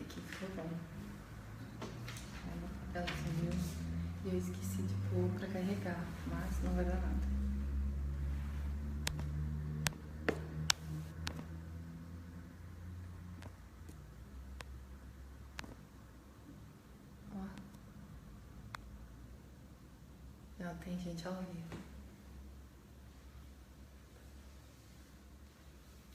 aqui ficou bom. Ela sumiu e eu esqueci de pôr pra carregar, mas não vai dar nada. Ó. Não, tem gente ao vivo.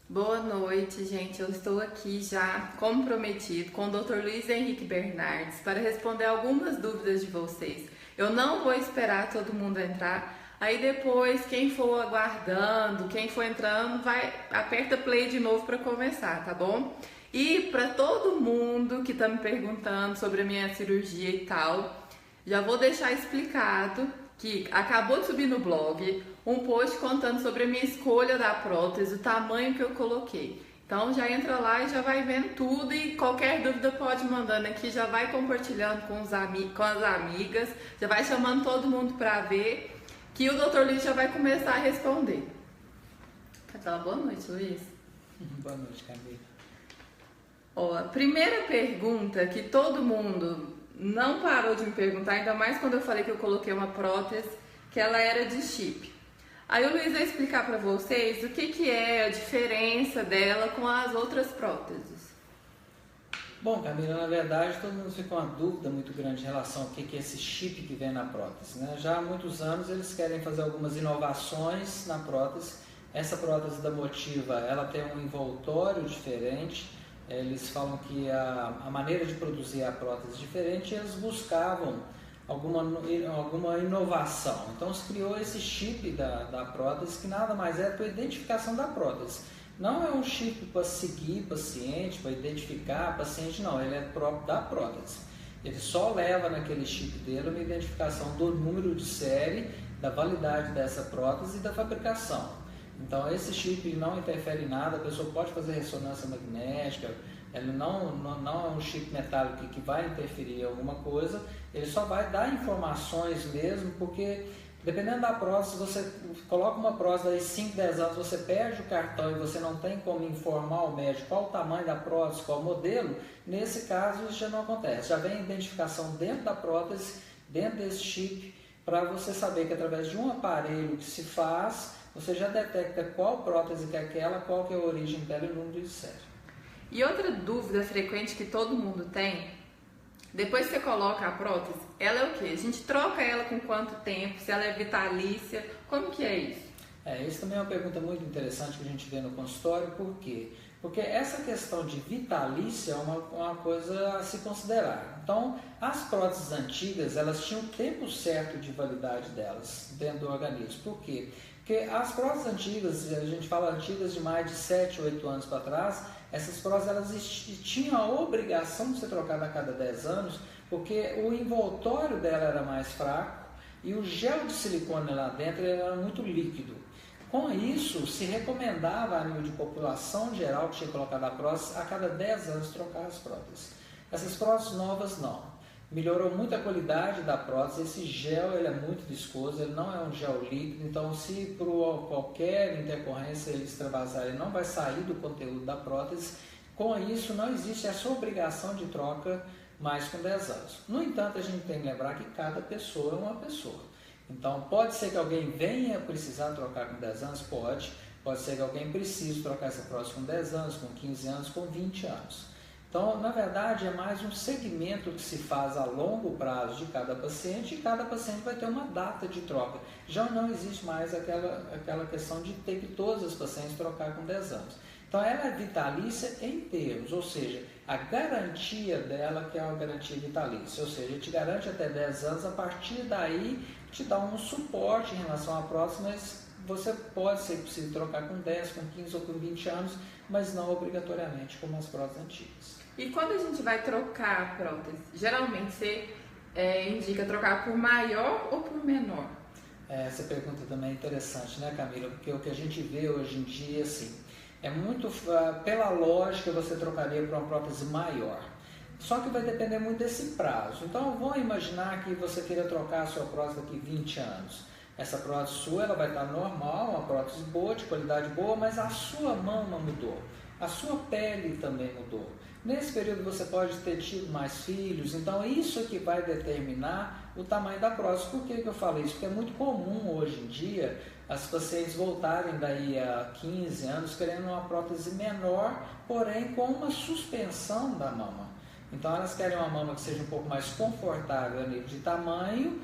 Boa noite, gente. Eu estou aqui já, como prometido, com o Dr. Luiz Henrique Bernardes para responder algumas dúvidas de vocês. Eu não vou esperar todo mundo entrar. Aí depois, quem for aguardando, quem for entrando, aperta play de novo para começar, tá bom? E para todo mundo que está me perguntando sobre a minha cirurgia e tal, já vou deixar explicado que acabou de subir no blog um post contando sobre a minha escolha da prótese, o tamanho que eu coloquei. Então já entra lá e já vai vendo tudo e qualquer dúvida pode ir mandando aqui, já vai compartilhando com as amigas, já vai chamando todo mundo para ver, que o Dr. Luiz já vai começar a responder. Então, boa noite, Luiz. Boa noite, Camila. Ó, a primeira pergunta que todo mundo não parou de me perguntar, ainda mais quando eu falei que eu coloquei uma prótese, que ela era de chip. Aí o Luiz vai explicar para vocês o que é a diferença dela com as outras próteses. Bom, Camila, na verdade todo mundo fica com uma dúvida muito grande em relação ao que é esse chip que vem na prótese, né? Já há muitos anos eles querem fazer algumas inovações na prótese. Essa prótese da Motiva, ela tem um envoltório diferente. Eles falam que a maneira de produzir a prótese é diferente e eles buscavam alguma inovação. Então se criou esse chip da prótese, que nada mais é para a identificação da prótese. Não é um chip para seguir paciente, para identificar paciente, não. Ele é próprio da prótese. Ele só leva naquele chip dele uma identificação do número de série, da validade dessa prótese e da fabricação. Então esse chip não interfere em nada, a pessoa pode fazer ressonância magnética, ele não é um chip metálico que vai interferir em alguma coisa, ele só vai dar informações mesmo, porque dependendo da prótese, você coloca uma prótese aí 5, 10 anos, você perde o cartão e você não tem como informar o médico qual o tamanho da prótese, qual o modelo, nesse caso isso já não acontece, já vem a identificação dentro da prótese, dentro desse chip, para você saber que através de um aparelho que se faz, você já detecta qual prótese que é aquela, qual que é a origem dela e o número de série. E outra dúvida frequente que todo mundo tem, depois que você coloca a prótese, ela é o quê? A gente troca ela com quanto tempo? Se ela é vitalícia? Como que é isso? Isso também é uma pergunta muito interessante que a gente vê no consultório. Por quê? Porque essa questão de vitalícia é uma coisa a se considerar. Então, as próteses antigas, elas tinham o tempo certo de validade delas dentro do organismo. Por quê? Porque as próteses antigas, a gente fala antigas de mais de 7, 8 anos para trás, essas próteses elas tinham a obrigação de ser trocadas a cada 10 anos, porque o envoltório dela era mais fraco e o gel de silicone lá dentro era muito líquido. Com isso, se recomendava a nível de população geral que tinha colocado a prótese, a cada 10 anos trocar as próteses. Essas próteses novas não. Melhorou muito a qualidade da prótese, esse gel ele é muito viscoso, ele não é um gel líquido, então se por qualquer intercorrência ele extravasar, ele não vai sair do conteúdo da prótese. Com isso não existe essa obrigação de troca mais com 10 anos. No entanto, a gente tem que lembrar que cada pessoa é uma pessoa. Então pode ser que alguém venha precisar trocar com 10 anos, pode ser que alguém precise trocar essa prótese com 10 anos, com 15 anos, com 20 anos. Então, na verdade, é mais um segmento que se faz a longo prazo de cada paciente e cada paciente vai ter uma data de troca. Já não existe mais aquela questão de ter que todos os pacientes trocar com 10 anos. Então, ela é vitalícia em termos, ou seja, a garantia dela que é uma garantia vitalícia, ou seja, te garante até 10 anos, a partir daí te dá um suporte em relação à prótese, mas você pode ser possível trocar com 10, com 15 ou com 20 anos, mas não obrigatoriamente como as próteses antigas. E quando a gente vai trocar a prótese, geralmente você indica trocar por maior ou por menor? Essa pergunta também é interessante, né, Camila? Porque o que a gente vê hoje em dia, assim, é muito, pela lógica, você trocaria para uma prótese maior. Só que vai depender muito desse prazo. Então, vamos imaginar que você queira trocar a sua prótese daqui 20 anos. Essa prótese sua ela vai estar normal, uma prótese boa, de qualidade boa, mas a sua mão não mudou. a sua pele também mudou. Nesse período você pode ter tido mais filhos, então isso é que vai determinar o tamanho da prótese. Por que eu falei isso? Porque é muito comum hoje em dia as pacientes voltarem daí a 15 anos querendo uma prótese menor, porém com uma suspensão da mama. Então elas querem uma mama que seja um pouco mais confortável a nível de tamanho,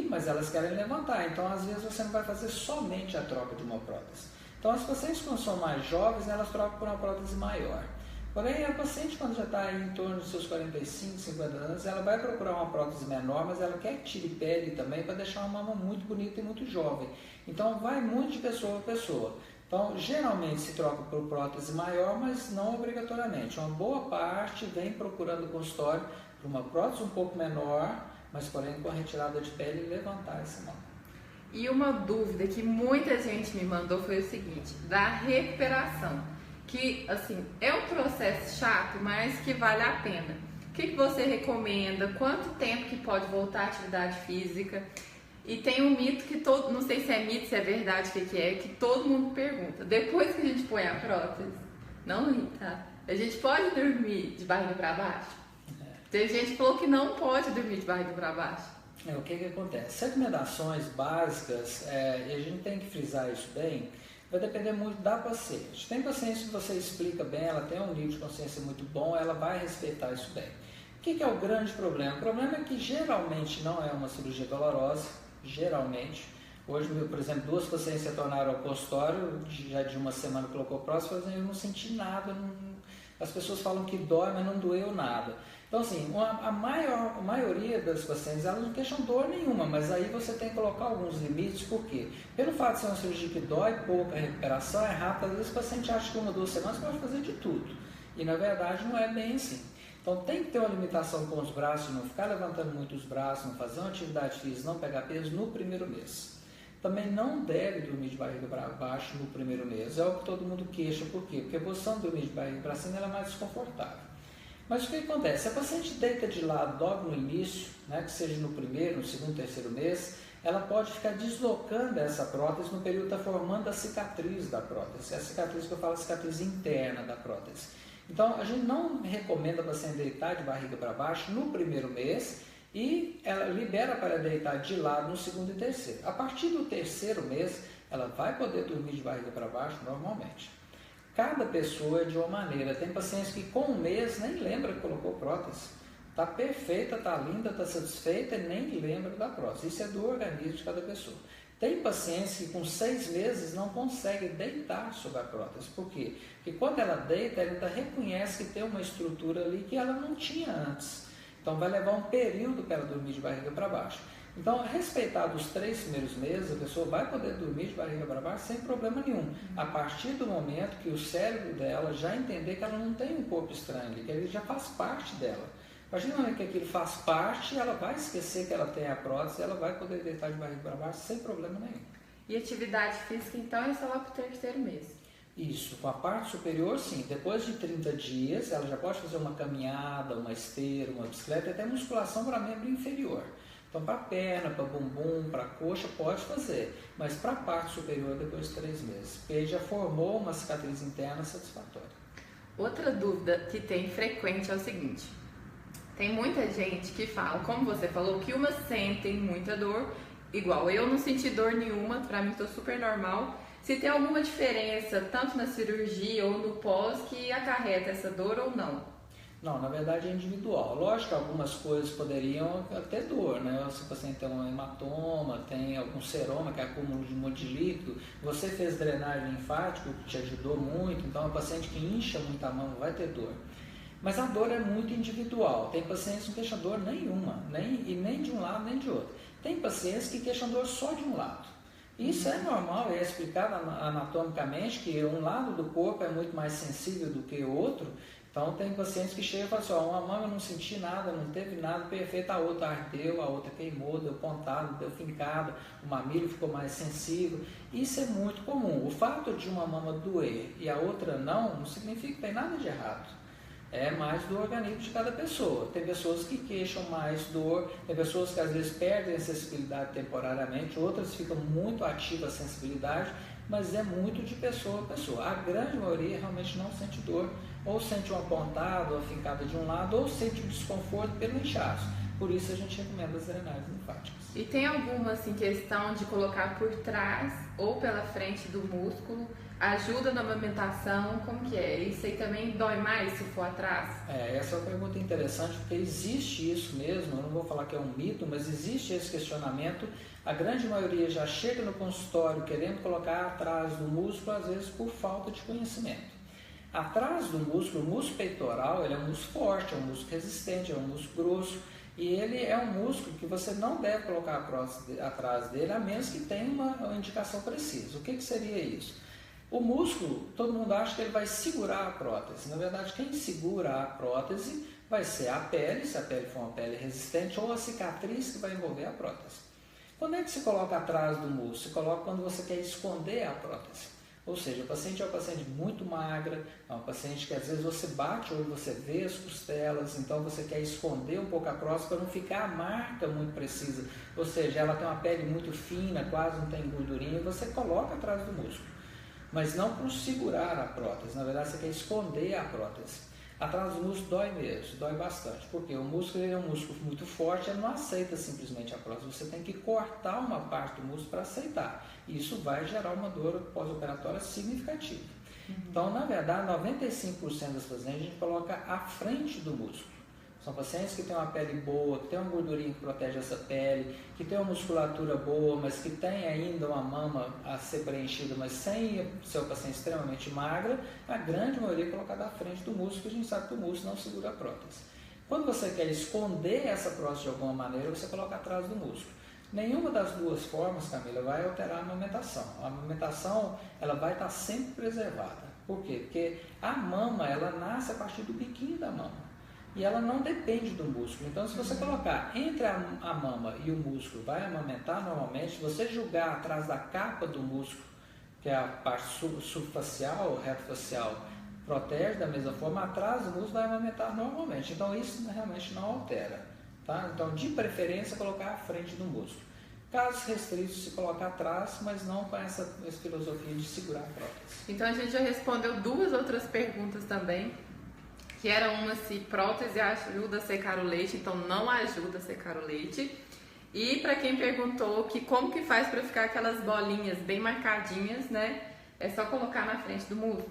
mas elas querem levantar. Então às vezes você não vai fazer somente a troca de uma prótese. Então as pacientes quando são mais jovens, elas trocam por uma prótese maior. Porém, a paciente, quando já está em torno dos seus 45, 50 anos, ela vai procurar uma prótese menor, mas ela quer que tire pele também para deixar uma mama muito bonita e muito jovem. Então, vai muito de pessoa a pessoa. Então, geralmente se troca por prótese maior, mas não obrigatoriamente. Uma boa parte vem procurando o consultório por uma prótese um pouco menor, mas porém com a retirada de pele e levantar essa mama. E uma dúvida que muita gente me mandou foi o seguinte, da recuperação. Que, assim, é um processo chato, mas que vale a pena. O que você recomenda? Quanto tempo que pode voltar à atividade física? E tem um mito que não sei se é mito, se é verdade, o que é, que todo mundo pergunta. Depois que a gente põe a prótese, não ri, tá? A gente pode dormir de barriga para baixo? Tem gente que falou que não pode dormir de barriga para baixo. O que acontece? Recomendações básicas, e a gente tem que frisar isso bem, vai depender muito da paciente. Tem pacientes que você explica bem, ela tem um nível de consciência muito bom, ela vai respeitar isso bem. O que é o grande problema? O problema é que geralmente não é uma cirurgia dolorosa, geralmente. Hoje, por exemplo, 2 pacientes retornaram ao consultório, já de uma semana colocou prótese, falando, eu não senti nada, as pessoas falam que dói, mas não doeu nada. Então, assim, a maioria das pacientes, elas não queixam dor nenhuma, mas aí você tem que colocar alguns limites, por quê? Pelo fato de ser uma cirurgia que dói pouco, a recuperação é rápida, às vezes o paciente acha que 1 ou 2 semanas pode fazer de tudo, e na verdade não é bem assim. Então tem que ter uma limitação com os braços, não ficar levantando muito os braços, não fazer uma atividade física, não pegar peso no primeiro mês. Também não deve dormir de barriga para baixo no primeiro mês, é o que todo mundo queixa, por quê? Porque a posição de dormir de barriga para cima ela é mais desconfortável. Mas o que acontece? Se a paciente deita de lado logo no início, que seja no primeiro, no segundo, terceiro mês, ela pode ficar deslocando essa prótese no período que está formando a cicatriz da prótese. É a cicatriz que eu falo, a cicatriz interna da prótese. Então, a gente não recomenda a paciente deitar de barriga para baixo no primeiro mês e ela libera para deitar de lado no segundo e terceiro. A partir do terceiro mês, ela vai poder dormir de barriga para baixo normalmente. Cada pessoa é de uma maneira. Tem pacientes que com 1 mês nem lembra que colocou prótese. Está perfeita, está linda, está satisfeita e nem lembra da prótese. Isso é do organismo de cada pessoa. Tem pacientes que com 6 meses não conseguem deitar sobre a prótese. Por quê? Porque quando ela deita, ela ainda reconhece que tem uma estrutura ali que ela não tinha antes. Então vai levar um período para ela dormir de barriga para baixo. Então, respeitado os 3 primeiros meses, a pessoa vai poder dormir de barriga para baixo sem problema nenhum. A partir do momento que o cérebro dela já entender que ela não tem um corpo estranho ali, que ele já faz parte dela. A partir do momento que aquilo faz parte, ela vai esquecer que ela tem a prótese, ela vai poder deitar de barriga para baixo sem problema nenhum. E atividade física, então, é só lá para o terceiro mês? Isso, com a parte superior, sim. Depois de 30 dias, ela já pode fazer uma caminhada, uma esteira, uma bicicleta, até musculação para membro inferior. Então, para a perna, para bumbum, para a coxa, pode fazer, mas para a parte superior, depois de 3 meses, porque ele já formou uma cicatriz interna satisfatória. Outra dúvida que tem frequente é o seguinte, tem muita gente que fala, como você falou, que umas sentem muita dor, igual eu não senti dor nenhuma, para mim estou super normal. Se tem alguma diferença, tanto na cirurgia ou no pós, que acarreta essa dor ou não? Não, na verdade é individual. Lógico que algumas coisas poderiam ter dor, né? Se o paciente tem um hematoma, tem algum seroma, que é acúmulo de um monte de líquido, você fez drenagem linfática, que te ajudou muito, então o paciente que incha muito a mão vai ter dor. Mas a dor é muito individual. Tem pacientes que não queixam dor nenhuma, nem de um lado nem de outro. Tem pacientes que queixam dor só de um lado. Isso é normal, é explicado anatomicamente que um lado do corpo é muito mais sensível do que o outro. Então tem pacientes que chegam e falam assim, uma mama eu não senti nada, não teve nada, perfeito, a outra ardeu, a outra queimou, deu pontado, deu fincado, o mamilo ficou mais sensível. Isso é muito comum. O fato de uma mama doer e a outra não significa que tem nada de errado. É mais do organismo de cada pessoa. Tem pessoas que queixam mais dor, tem pessoas que às vezes perdem a sensibilidade temporariamente, outras ficam muito ativas a sensibilidade. mas é muito de pessoa a pessoa. A grande maioria realmente não sente dor, ou sente uma pontada, ou fincada de um lado, ou sente um desconforto pelo inchaço. Por isso a gente recomenda as drenagens linfáticas. E tem alguma assim, questão de colocar por trás ou pela frente do músculo? Ajuda na amamentação? Como que é? Isso aí também dói mais se for atrás? Essa é uma pergunta interessante, porque existe isso mesmo, eu não vou falar que é um mito, mas existe esse questionamento. A grande maioria já chega no consultório querendo colocar atrás do músculo, às vezes por falta de conhecimento. Atrás do músculo, o músculo peitoral, ele é um músculo forte, é um músculo resistente, é um músculo grosso, e ele é um músculo que você não deve colocar a prótese atrás dele, a menos que tenha uma indicação precisa. O que seria isso? O músculo, todo mundo acha que ele vai segurar a prótese. Na verdade, quem segura a prótese vai ser a pele, se a pele for uma pele resistente, ou a cicatriz que vai envolver a prótese. Quando é que se coloca atrás do músculo? Se coloca quando você quer esconder a prótese. Ou seja, o paciente é uma paciente muito magra, é uma paciente que às vezes você bate ou você vê as costelas, então você quer esconder um pouco a prótese para não ficar a marca muito precisa. Ou seja, ela tem uma pele muito fina, quase não tem gordurinha, e você coloca atrás do músculo. Mas não para segurar a prótese, na verdade você quer esconder a prótese. Atrás do músculo dói mesmo, dói bastante, porque o músculo ele é um músculo muito forte, ele não aceita simplesmente a prótese, você tem que cortar uma parte do músculo para aceitar, e isso vai gerar uma dor pós-operatória significativa. Então, na verdade, 95% das pacientes a gente coloca à frente do músculo. São pacientes que têm uma pele boa, que têm uma gordurinha que protege essa pele, que têm uma musculatura boa, mas que têm ainda uma mama a ser preenchida, mas sem ser uma paciente extremamente magra, a grande maioria é colocada à frente do músculo, porque a gente sabe que o músculo não segura a prótese. Quando você quer esconder essa prótese de alguma maneira, você coloca atrás do músculo. Nenhuma das duas formas, Camila, vai alterar a amamentação. A amamentação ela vai estar sempre preservada. Por quê? Porque a mama ela nasce a partir do biquinho da mama. E ela não depende do músculo. Então, se você colocar entre a mama e o músculo, vai amamentar normalmente. Se você jogar atrás da capa do músculo, que é a parte subfacial, retofacial, protege da mesma forma, atrás do músculo vai amamentar normalmente. Então, isso realmente não altera. Tá? Então, de preferência, colocar à frente do músculo. Casos restritos, se colocar atrás, mas não com essa filosofia de segurar a prótese. Então, a gente já respondeu duas outras perguntas também. Que era uma se prótese ajuda a secar o leite, então não ajuda a secar o leite. E para quem perguntou que como que faz para ficar aquelas bolinhas bem marcadinhas, né? É só colocar na frente do músculo?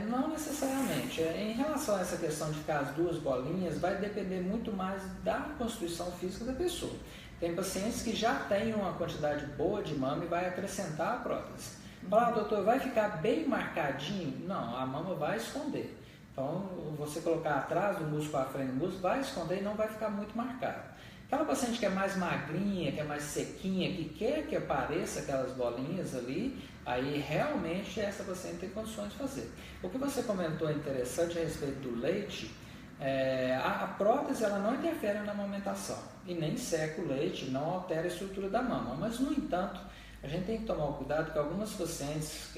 Não necessariamente. Em relação a essa questão de ficar as duas bolinhas, vai depender muito mais da constituição física da pessoa. Tem pacientes que já têm uma quantidade boa de mama e vai acrescentar a prótese. Fala, doutor, vai ficar bem marcadinho? Não, a mama vai esconder. Então, você colocar atrás do músculo, à frente do músculo, vai esconder e não vai ficar muito marcado. Aquela paciente que é mais magrinha, que é mais sequinha, que quer que apareça aquelas bolinhas ali, aí realmente essa paciente tem condições de fazer. O que você comentou interessante a respeito do leite, a prótese ela não interfere na amamentação e nem seca o leite, não altera a estrutura da mama. Mas, no entanto, a gente tem que tomar cuidado que algumas pacientes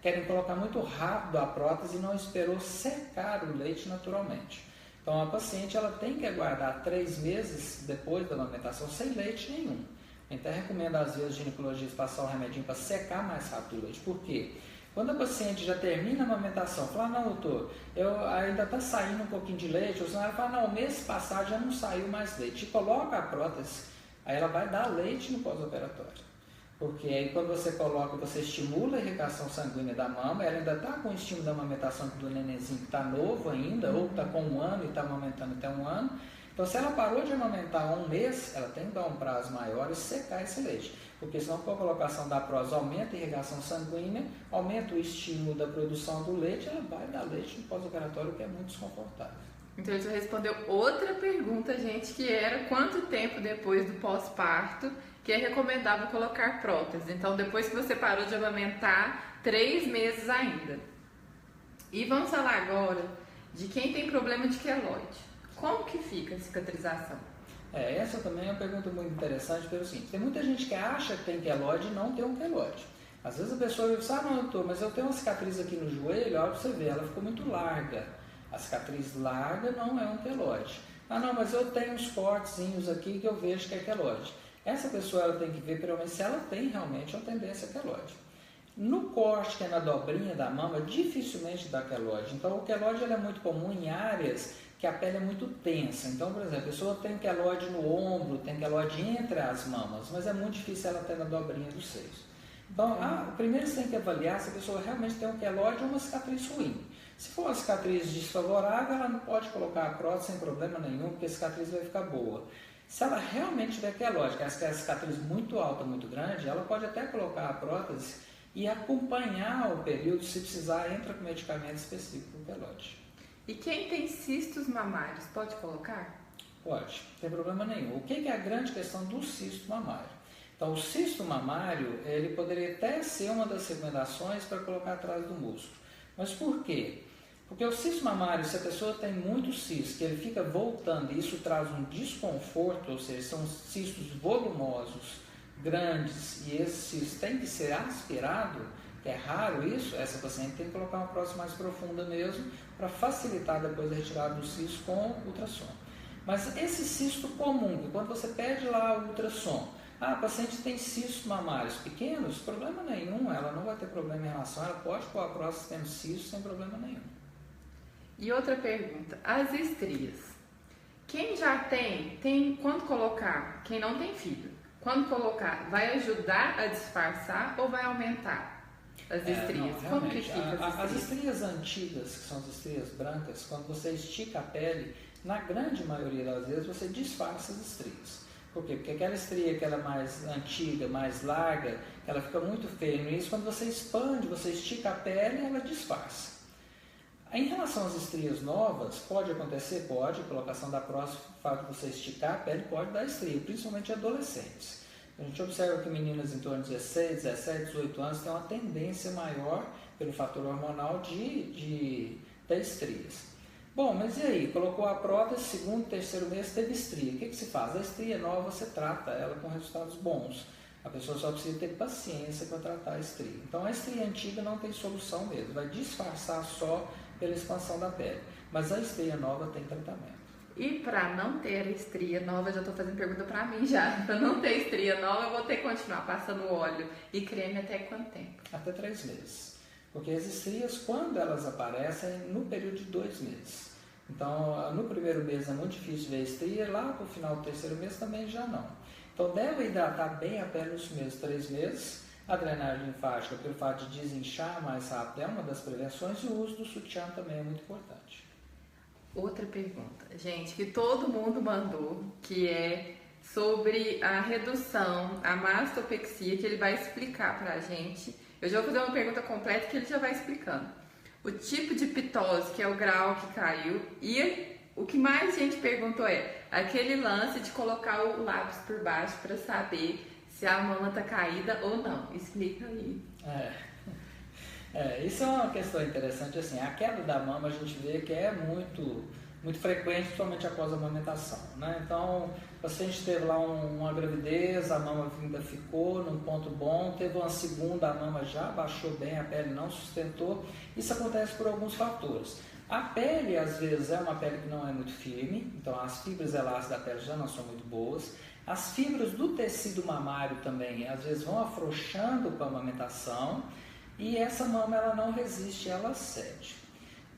querem colocar muito rápido a prótese e não esperou secar o leite naturalmente. Então a paciente ela tem que aguardar 3 meses depois da amamentação sem leite nenhum. Então recomenda às vezes o ginecologista passar o remedinho para secar mais rápido o leite. Por quê? Quando a paciente já termina a amamentação, fala, não doutor, ainda está saindo um pouquinho de leite, ou senão ela fala, não, o mês passado já não saiu mais leite. E coloca a prótese, aí ela vai dar leite no pós-operatório. Porque aí quando você coloca, você estimula a irrigação sanguínea da mama, ela ainda está com o estímulo da amamentação do nenenzinho que está novo ainda, ou está com 1 ano e está amamentando até 1 ano. Então se ela parou de amamentar 1 mês, ela tem que dar um prazo maior e secar esse leite. Porque senão com a colocação da prótese aumenta a irrigação sanguínea, aumenta o estímulo da produção do leite, ela vai dar leite no pós-operatório, que é muito desconfortável. Então ele já respondeu outra pergunta, gente, que era quanto tempo depois do pós-parto que é recomendável colocar prótese. Então, depois que você parou de amamentar, 3 meses ainda. E vamos falar agora de quem tem problema de queloide. Como que fica a cicatrização? Essa também é uma pergunta muito interessante, pelo seguinte, tem muita gente que acha que tem queloide e não tem um queloide. Às vezes a pessoa diz, não doutor, mas eu tenho uma cicatriz aqui no joelho, olha para você ver, ela ficou muito larga. A cicatriz larga não é um queloide. Não, mas eu tenho uns cortezinhos aqui que eu vejo que é queloide. Essa pessoa ela tem que ver, pelo menos, se ela tem realmente uma tendência a queloide. No corte, que é na dobrinha da mama, dificilmente dá queloide. Então, o queloide ele é muito comum em áreas que a pele é muito tensa. Então, por exemplo, a pessoa tem queloide no ombro, tem queloide entre as mamas, mas é muito difícil ela ter na dobrinha dos seios. Então, primeiro você tem que avaliar se a pessoa realmente tem um queloide ou uma cicatriz ruim. Se for uma cicatriz desfavorável, ela não pode colocar a prótese sem problema nenhum, porque a cicatriz vai ficar boa. Se ela realmente tiver queloide, que é a cicatriz muito alta, muito grande, ela pode até colocar a prótese e acompanhar o período, se precisar, entra com medicamento específico para o queloide. E quem tem cistos mamários, pode colocar? Pode, não tem problema nenhum. O que é a grande questão do cisto mamário? Então, o cisto mamário, ele poderia até ser uma das recomendações para colocar atrás do músculo. Mas por quê? Porque o cisto mamário, se a pessoa tem muito cisto, que ele fica voltando, e isso traz um desconforto, ou seja, são cistos volumosos, grandes, e esse cisto tem que ser aspirado, que é raro isso, essa paciente tem que colocar uma prótese mais profunda mesmo, para facilitar depois a retirada do cisto com ultrassom. Mas esse cisto comum, que quando você pede lá o ultrassom, a paciente tem cistos mamários pequenos, problema nenhum, ela não vai ter problema em relação, ela pode pôr a prótese tendo cisto sem problema nenhum. E outra pergunta, as estrias. Quem já tem quando colocar, quem não tem filho, quando colocar, vai ajudar a disfarçar ou vai aumentar as estrias? Não, como que fica as estrias antigas, que são as estrias brancas, quando você estica a pele, na grande maioria das vezes você disfarça as estrias. Por quê? Porque aquela estria que ela é mais antiga, mais larga, ela fica muito feia no início, quando você expande, você estica a pele, ela disfarça. Em relação às estrias novas, pode acontecer? Pode, a colocação da prótese, o fato de você esticar a pele pode dar estria, principalmente adolescentes. A gente observa que meninas em torno de 16, 17, 18 anos têm uma tendência maior, pelo fator hormonal, de ter estrias. Bom, mas e aí? Colocou a prótese, segundo, terceiro mês, teve estria. O que se faz? A estria nova, você trata ela com resultados bons. A pessoa só precisa ter paciência para tratar a estria. Então, a estria antiga não tem solução mesmo. Vai disfarçar só pela expansão da pele. Mas a estria nova tem tratamento. E para não ter estria nova, já estou fazendo pergunta para mim já. Para não ter estria nova, eu vou ter que continuar passando óleo e creme até quanto tempo? Até 3 meses. Porque as estrias, quando elas aparecem, no período de 2 meses. Então, no primeiro mês é muito difícil ver estria, lá para o final do terceiro mês também já não. Então, deve hidratar bem a pele nos primeiros 3 meses. A drenagem linfática, pelo fato de desinchar mais rápido, é uma das prevenções, e o uso do sutiã também é muito importante. Outra pergunta, gente, que todo mundo mandou, que é sobre a redução, a mastopexia, que ele vai explicar pra gente. Eu já vou fazer uma pergunta completa que ele já vai explicando. O tipo de pitose, que é o grau que caiu, e o que mais gente perguntou é aquele lance de colocar o lápis por baixo para saber se a mama está caída ou não. Explica aí. Isso é uma questão interessante. Assim, a queda da mama a gente vê que é muito frequente, principalmente após a amamentação, né? Então, o paciente teve lá uma gravidez, a mama ainda ficou num ponto bom, teve uma segunda, a mama já baixou bem, a pele não sustentou. Isso acontece por alguns fatores. A pele, às vezes, é uma pele que não é muito firme, então as fibras elásticas da pele já não são muito boas. As fibras do tecido mamário também, às vezes, vão afrouxando com a amamentação, e essa mama ela não resiste, ela cede.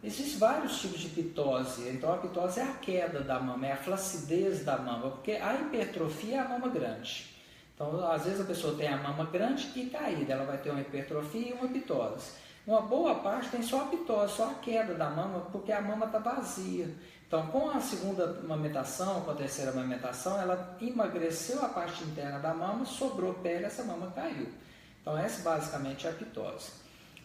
Existem vários tipos de pitose. Então, a pitose é a queda da mama, é a flacidez da mama, porque a hipertrofia é a mama grande. Então, às vezes a pessoa tem a mama grande e caída, ela vai ter uma hipertrofia e uma pitose. Uma boa parte tem só a pitose, só a queda da mama, porque a mama está vazia. Então, com a segunda amamentação, com a terceira amamentação, ela emagreceu a parte interna da mama, sobrou pele, essa mama caiu. Então, essa basicamente é a pitose.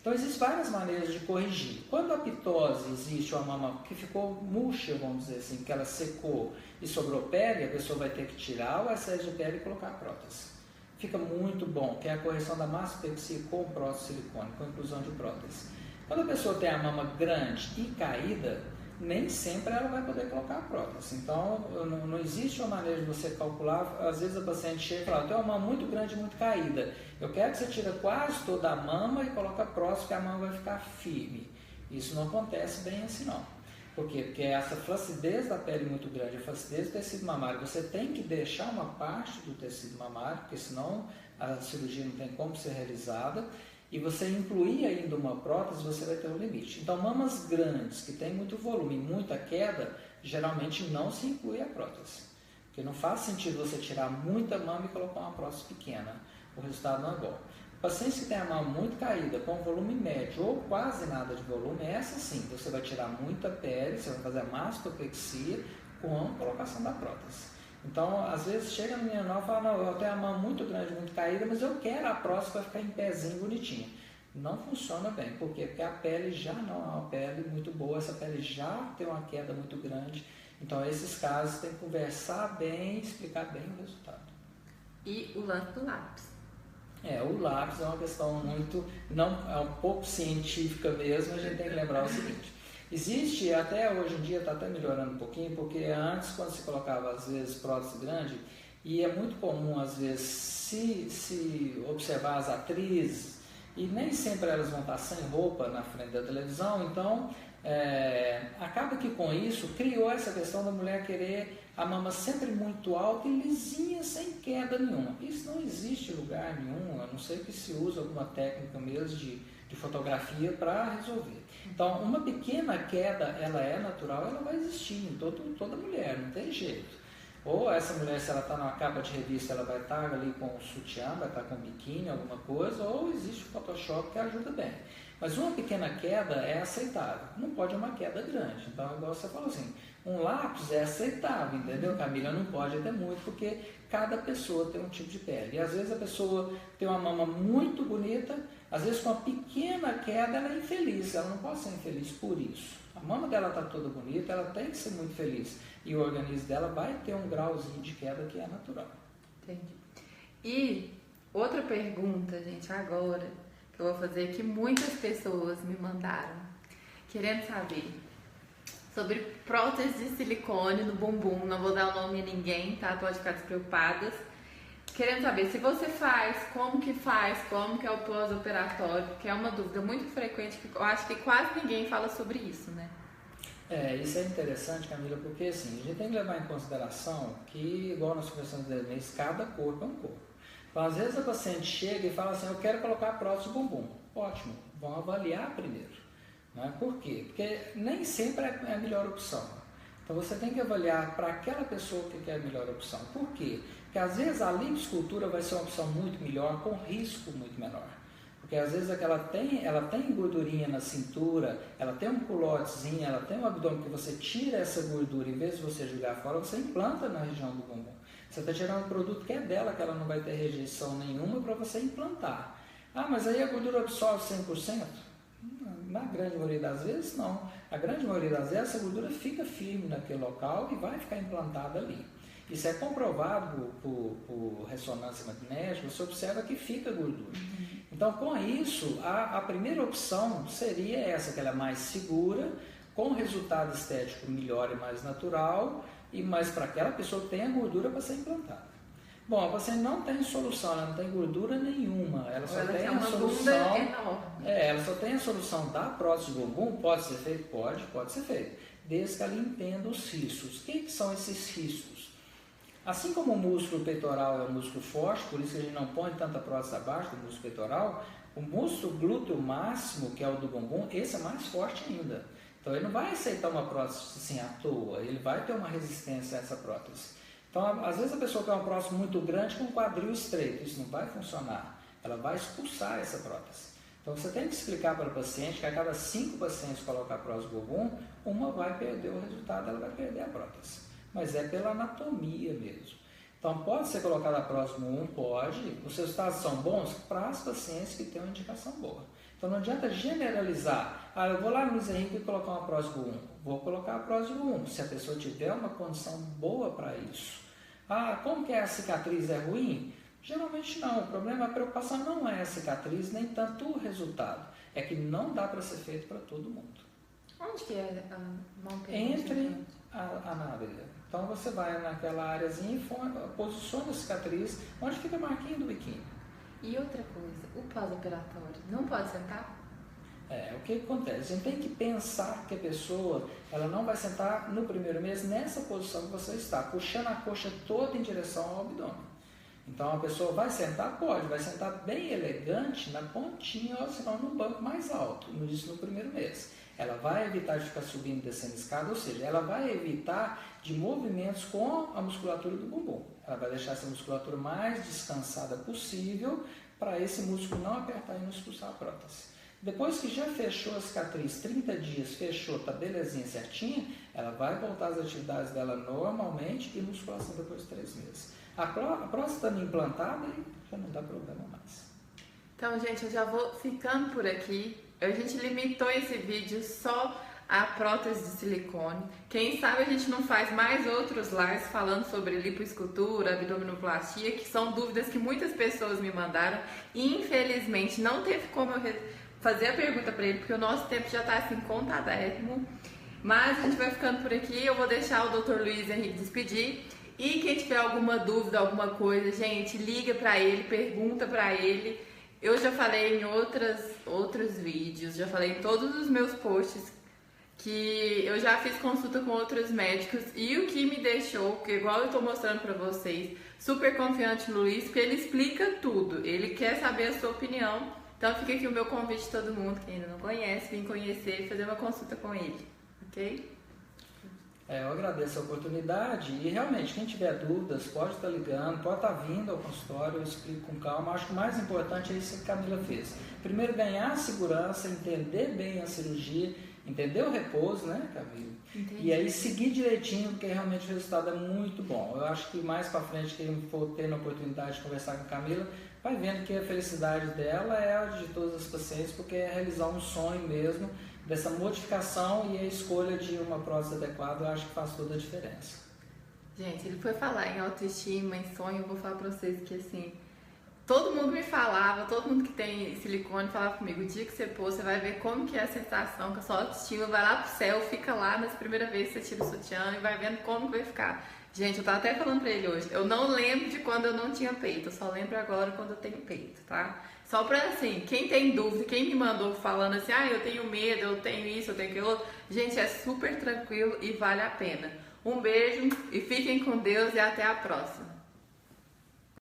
Então, existem várias maneiras de corrigir. Quando a pitose existe, uma mama que ficou murcha, vamos dizer assim, que ela secou e sobrou pele, a pessoa vai ter que tirar o excesso de pele e colocar a prótese. Fica muito bom, que é a correção da mastopexia com prótese silicone, com inclusão de prótese. Quando a pessoa tem a mama grande e caída, nem sempre ela vai poder colocar a prótese. Então, não existe uma maneira de você calcular. Às vezes a paciente chega e fala: eu tenho uma mama muito grande e muito caída, eu quero que você tire quase toda a mama e coloque a prótese, porque a mama vai ficar firme. Isso não acontece bem assim não. Por quê? Porque essa flacidez da pele muito grande, a flacidez do tecido mamário, você tem que deixar uma parte do tecido mamário, porque senão a cirurgia não tem como ser realizada. e você incluir ainda uma prótese, você vai ter um limite. Então, mamas grandes, que tem muito volume e muita queda, geralmente não se inclui a prótese. Porque não faz sentido você tirar muita mama e colocar uma prótese pequena. O resultado não é bom. Pacientes que têm a mama muito caída, com volume médio ou quase nada de volume, essa sim, você vai tirar muita pele, você vai fazer a mastopexia com a colocação da prótese. Então, às vezes chega a menina nova e fala, não, eu tenho a mão muito grande, muito caída, mas eu quero a prótese para ficar em pezinho bonitinho. Não funciona bem. Por quê? Porque a pele já não é uma pele muito boa, essa pele já tem uma queda muito grande. Então, esses casos tem que conversar bem, explicar bem o resultado. E o lance do lápis? O lápis é uma questão muito, não, é um pouco científica mesmo, a gente tem que lembrar o seguinte. Existe, até hoje em dia está até melhorando um pouquinho, porque antes, quando se colocava às vezes prótese grande, e é muito comum às vezes se observar as atrizes, e nem sempre elas vão estar sem roupa na frente da televisão, então acaba que com isso criou essa questão da mulher querer a mama sempre muito alta e lisinha, sem queda nenhuma. Isso não existe em lugar nenhum, a não ser que se use alguma técnica mesmo de fotografia para resolver. Então, uma pequena queda, ela é natural, ela vai existir em toda mulher, não tem jeito. Ou essa mulher, se ela está numa capa de revista, ela vai estar ali com o sutiã, vai estar com biquíni, alguma coisa, ou existe o Photoshop que ajuda bem. Mas uma pequena queda é aceitável, não pode uma queda grande. Então, igual você falou assim, um lápis é aceitável, entendeu, Camila? Não pode ter muito, porque cada pessoa tem um tipo de pele. E às vezes a pessoa tem uma mama muito bonita, às vezes com uma pequena queda ela é infeliz, ela não pode ser infeliz por isso. A mama dela está toda bonita, ela tem que ser muito feliz. E o organismo dela vai ter um grauzinho de queda que é natural. Entendi. E outra pergunta, gente, agora, que eu vou fazer, que muitas pessoas me mandaram, querendo saber sobre prótese de silicone no bumbum. Não vou dar o nome a ninguém, tá? Pode ficar despreocupadas. Querendo saber se você faz, como que é o pós-operatório, porque é uma dúvida muito frequente, que eu acho que quase ninguém fala sobre isso, né? Isso é interessante, Camila, porque assim, a gente tem que levar em consideração que, igual nós conversamos desde o início, cada corpo é um corpo. Então, às vezes a paciente chega e fala assim, eu quero colocar a prótese do bumbum. Ótimo, vamos avaliar primeiro. Né? Por quê? Porque nem sempre é a melhor opção. Então, você tem que avaliar para aquela pessoa que quer a melhor opção. Por quê? Porque às vezes a lipoescultura vai ser uma opção muito melhor, com risco muito menor. Porque às vezes ela tem gordurinha na cintura, ela tem um culotezinho, ela tem um abdômen que você tira essa gordura, em vez de você jogar fora, você implanta na região do bumbum. Você está tirando um produto que é dela, que ela não vai ter rejeição nenhuma para você implantar. Ah, mas aí a gordura absorve 100%? Na grande maioria das vezes, não. A grande maioria das vezes, essa gordura fica firme naquele local e vai ficar implantada ali. Isso é comprovado por ressonância magnética, você observa que fica gordura. Então, com isso, a primeira opção seria essa, que ela é mais segura, com resultado estético melhor e mais natural, mas para aquela pessoa que tem a gordura para ser implantada. Bom, a paciente não tem solução, ela não tem gordura nenhuma, ela só tem a solução. Ela só tem a solução da prótese do bumbum. Pode ser feito? Pode ser feito, desde que ela entenda os riscos. O que são esses riscos? Assim como o músculo peitoral é um músculo forte, por isso que a gente não põe tanta prótese abaixo do músculo peitoral, o músculo glúteo máximo, que é o do bumbum, esse é mais forte ainda. Então ele não vai aceitar uma prótese assim à toa, ele vai ter uma resistência a essa prótese. Então, às vezes a pessoa quer uma prótese muito grande com um quadril estreito, isso não vai funcionar, ela vai expulsar essa prótese. Então você tem que explicar para o paciente que a cada 5 pacientes colocar a prótese do bumbum, uma vai perder o resultado, ela vai perder a prótese. Mas é pela anatomia mesmo. Então, pode ser colocada a prótese no bumbum? Pode. Os resultados são bons para as pacientes que têm uma indicação boa. Então, não adianta generalizar. Ah, eu vou lá no Luiz Henrique e colocar uma prótese do bumbum. Vou colocar a prótese do bumbum, se a pessoa tiver uma condição boa para isso. Ah, como que é a cicatriz? É ruim? Geralmente não. O problema, a preocupação não é a cicatriz, nem tanto o resultado. É que não dá para ser feito para todo mundo. Onde que é a mão? Entre a nádega. Então você vai naquela áreazinha e posiciona a cicatriz onde fica a marquinha do biquíni. E outra coisa, o pós-operatório, não pode sentar? O que acontece? A gente tem que pensar que a pessoa ela não vai sentar no primeiro mês nessa posição que você está, puxando a coxa toda em direção ao abdômen. Então a pessoa vai sentar? Pode, vai sentar bem elegante na pontinha, ou senão no banco mais alto, isso no primeiro mês. Ela vai evitar de ficar subindo e descendo escada, ou seja, ela vai evitar de movimentos com a musculatura do bumbum. Ela vai deixar essa musculatura mais descansada possível para esse músculo não apertar e não expulsar a prótese. Depois que já fechou a cicatriz, 30 dias, fechou, tá belezinha, certinha, ela vai voltar às atividades dela normalmente e musculação depois de 3 meses. A prótese estando implantada, já não dá problema mais. Então, gente, eu já vou ficando por aqui. A gente limitou esse vídeo só a prótese de silicone. Quem sabe a gente não faz mais outros lives falando sobre lipoescultura, abdominoplastia, que são dúvidas que muitas pessoas me mandaram. E, infelizmente, não teve como eu fazer a pergunta para ele, porque o nosso tempo já está assim contadérrimo. Mas a gente vai ficando por aqui. Eu vou deixar o Dr. Luiz Henrique despedir. E quem tiver alguma dúvida, alguma coisa, gente, liga para ele, pergunta para ele. Eu já falei em outros vídeos, já falei em todos os meus posts que eu já fiz consulta com outros médicos e o que me deixou, que igual eu tô mostrando pra vocês, super confiante no Luiz, porque ele explica tudo, ele quer saber a sua opinião. Então fica aqui o meu convite a todo mundo que ainda não conhece, vir conhecer e fazer uma consulta com ele, ok? Eu agradeço a oportunidade e realmente quem tiver dúvidas pode estar ligando, pode estar vindo ao consultório, eu explico com calma. Acho que o mais importante é isso que a Camila fez. Primeiro ganhar segurança, entender bem a cirurgia, entender o repouso, né, Camila? Entendi. E aí seguir direitinho, porque realmente o resultado é muito bom. Eu acho que mais para frente, quem for tendo a oportunidade de conversar com a Camila, vai vendo que a felicidade dela é a de todas as pacientes, porque é realizar um sonho mesmo, dessa modificação, e a escolha de uma prótese adequada, eu acho que faz toda a diferença. Gente, ele foi falar em autoestima, em sonho, eu vou falar pra vocês que assim, todo mundo me falava, todo mundo que tem silicone falava comigo, o dia que você pôr, você vai ver como que é a sensação, que a sua autoestima vai lá pro céu, fica lá nas primeiras vezes que você tira o sutiã e vai vendo como que vai ficar. Gente, eu tava até falando pra ele hoje, eu não lembro de quando eu não tinha peito, eu só lembro agora quando eu tenho peito, tá? Só pra assim, quem tem dúvida, quem me mandou falando assim, eu tenho medo, eu tenho isso, eu tenho aquilo outro, gente, é super tranquilo e vale a pena. Um beijo e fiquem com Deus e até a próxima.